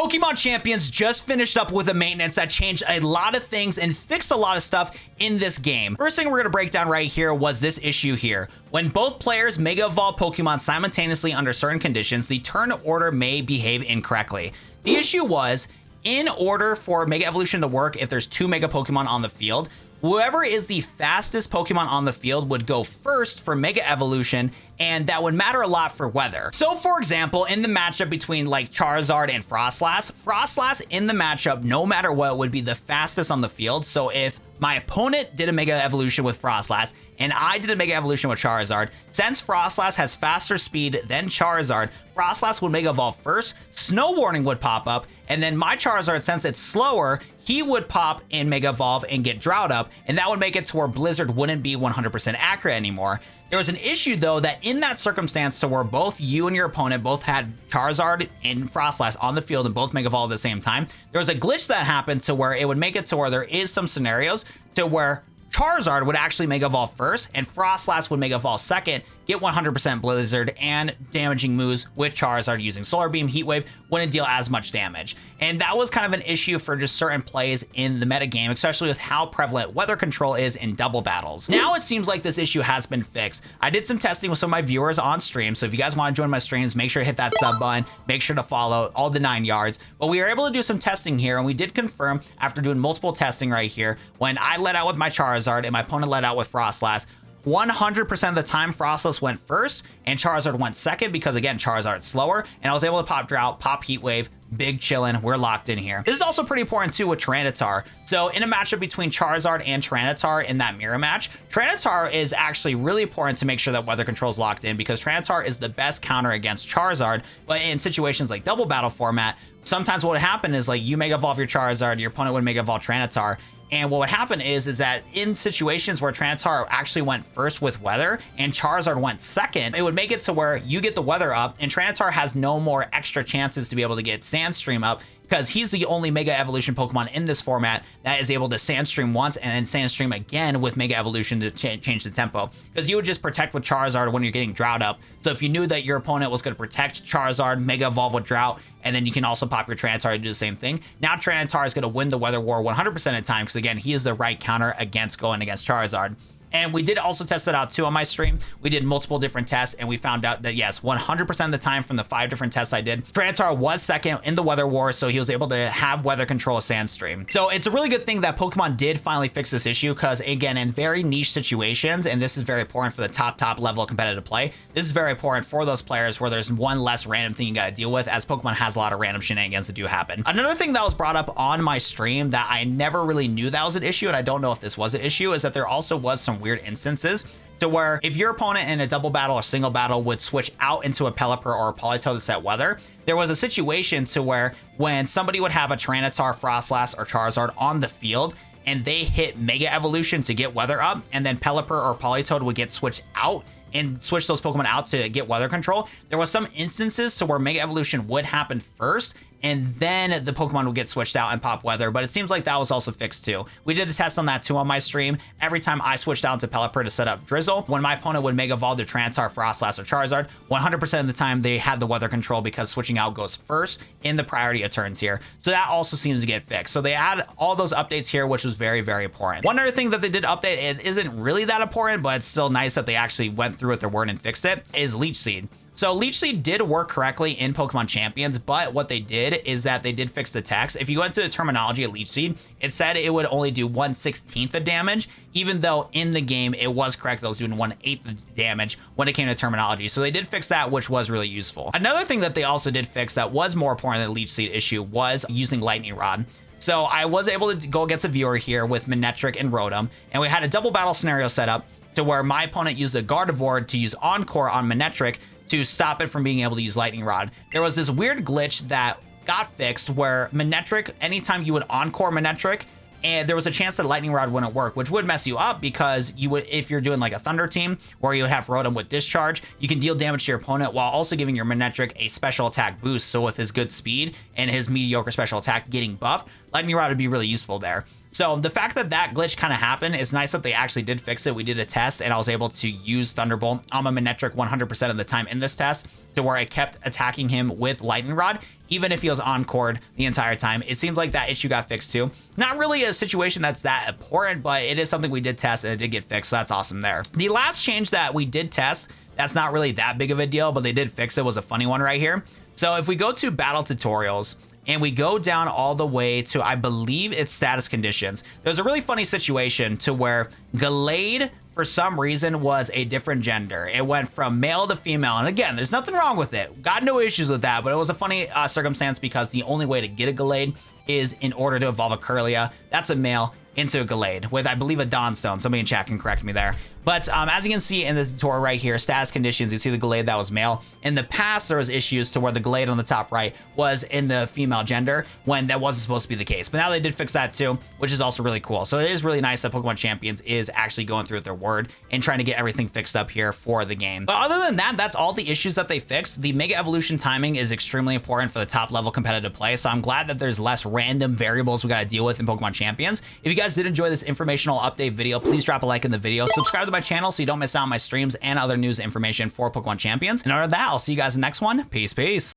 Pokemon Champions just finished up with a maintenance that changed a lot of things and fixed a lot of stuff in this game. First thing we're going to break down right here was this issue here. When both players Mega Evolve Pokemon simultaneously under certain conditions, the turn order may behave incorrectly. The issue was, in order for Mega Evolution to work, if there's two Mega Pokemon on the field, whoever is the fastest Pokemon on the field would go first for Mega Evolution, and that would matter a lot for weather. So for example, in the matchup between like Charizard and Froslass in the matchup, no matter what, would be the fastest on the field. So if my opponent did a Mega Evolution with Froslass and I did a Mega Evolution with Charizard, since Froslass has faster speed than Charizard, Froslass would Mega Evolve first, Snow Warning would pop up, and then my Charizard, since it's slower, he would pop in Mega Evolve and get Drought up, and that would make it to where Blizzard wouldn't be 100% accurate anymore. There was an issue though that in that circumstance to where both you and your opponent both had Charizard and Froslass on the field and both Mega Evolve at the same time, there was a glitch that happened to where it would make it to where there is some scenarios to where Charizard would actually Mega Evolve first and Froslass would Mega Evolve second, get 100% Blizzard, and damaging moves with Charizard using Solar Beam, Heat Wave wouldn't deal as much damage. And that was kind of an issue for just certain plays in the metagame, especially with how prevalent weather control is in double battles. Now it seems like this issue has been fixed. I did some testing with some of my viewers on stream, so if you guys want to join my streams, make sure to hit that sub button, make sure to follow all the 9 yards. But we were able to do some testing here, and we did confirm after doing multiple testing right here, when I let out with my Charizard and my opponent let out with Froslass, 100% of the time Froslass went first and Charizard went second because again Charizard's slower, and I was able to pop Drought, pop Heat Wave, big chillin', we're locked in here. This is also pretty important too with Tyranitar. So in a matchup between Charizard and Tyranitar in that mirror match, Tyranitar is actually really important to make sure that weather control is locked in because Tyranitar is the best counter against Charizard. But in situations like double battle format, sometimes what would happen is like you Mega Evolve your Charizard, your opponent would Mega Evolve Tyranitar. And what would happen is that in situations where Tyranitar actually went first with weather and Charizard went second, it would make it to where you get the weather up and Tyranitar has no more extra chances to be able to get Sandstream up because he's the only Mega Evolution Pokemon in this format that is able to Sandstream once and then Sandstream again with Mega Evolution to change the tempo. Because you would just protect with Charizard when you're getting Drought up. So if you knew that your opponent was going to protect Charizard, Mega Evolve with Drought, and then you can also pop your Tyranitar to do the same thing. Now Tyranitar is going to win the weather war 100% of the time because again, he is the right counter against going against Charizard. And we did also test it out too on my stream. We did multiple different tests and we found out that yes, 100% of the time from the 5 different tests I did, Tyranitar was second in the weather war, so he was able to have weather control of Sandstream. So it's a really good thing that Pokemon did finally fix this issue because again, in very niche situations, and this is very important for the top level of competitive play, this is very important for those players where there's one less random thing you got to deal with, as Pokemon has a lot of random shenanigans that do happen. Another thing that was brought up on my stream that I never really knew that was an issue, and I don't know if this was an issue, is that there also was some weird instances to where if your opponent in a double battle or single battle would switch out into a Pelipper or a Politoed to set weather, there was a situation to where when somebody would have a Tyranitar, Froslass, or Charizard on the field and they hit Mega Evolution to get weather up, and then Pelipper or Politoed would get switched out and switch those Pokemon out to get weather control, there was some instances to where Mega Evolution would happen first and then the Pokemon would get switched out and pop weather, but it seems like that was also fixed too. We did a test on that too on my stream. Every time I switched out to Pelipper to set up Drizzle, when my opponent would Mega Evolve their Tyranitar, Froslass, or Charizard, 100% of the time they had the weather control because switching out goes first in the priority of turns here. So that also seems to get fixed. So they add all those updates here, which was very, very important. One other thing that they did update, it isn't really that important, but it's still nice that they actually went through with their word and fixed it, is Leech Seed. So Leech Seed did work correctly in Pokemon Champions, but what they did is that they did fix the text. If you went to the terminology of Leech Seed, it said it would only do 1/16 of damage, even though in the game it was correct that it was doing 1/8 of damage when it came to terminology. So they did fix that, which was really useful. Another thing that they also did fix that was more important than the Leech Seed issue was using Lightning Rod. So I was able to go against a viewer here with Manectric and Rotom, and we had a double battle scenario set up to where my opponent used a Gardevoir to use Encore on Manectric to stop it from being able to use Lightning Rod. There was this weird glitch that got fixed where Manectric, anytime you would Encore Manectric, and there was a chance that Lightning Rod wouldn't work, which would mess you up because you would, if you're doing like a Thunder team where you would have Rotom with Discharge, you can deal damage to your opponent while also giving your Manectric a special attack boost. So with his good speed and his mediocre special attack getting buffed, Lightning Rod would be really useful there. So the fact that that glitch kind of happened, it's nice that they actually did fix it. We did a test and I was able to use Thunderbolt on my Manectric 100% of the time in this test, to where I kept attacking him with Lightning Rod, even if he was encored the entire time. It seems like that issue got fixed too. Not really a situation that's that important, but it is something we did test and it did get fixed, so that's awesome there. The last change that we did test, that's not really that big of a deal, but they did fix it, was a funny one right here. So if we go to battle tutorials and we go down all the way to, I believe it's status conditions, there's a really funny situation to where Gallade, for some reason, was a different gender. It went from male to female. And again, there's nothing wrong with it. Got no issues with that, but it was a funny circumstance because the only way to get a Gallade is in order to evolve a Kirlia. That's a male into a Gallade with, I believe, a Dawnstone. Somebody in chat can correct me there. But as you can see in the tutorial right here, status conditions, you see the Gallade that was male. In the past, there was issues to where the Gallade on the top right was in the female gender when that wasn't supposed to be the case. But now they did fix that too, which is also really cool. So it is really nice that Pokemon Champions is actually going through with their word and trying to get everything fixed up here for the game. But other than that, that's all the issues that they fixed. The Mega Evolution timing is extremely important for the top level competitive play. So I'm glad that there's less random variables we got to deal with in Pokemon Champions. If you guys did enjoy this informational update video, please drop a like in the video. Subscribe to my channel so you don't miss out on my streams and other news information for Pokemon Champions. And other than that, I'll see you guys in the next one. Peace, peace.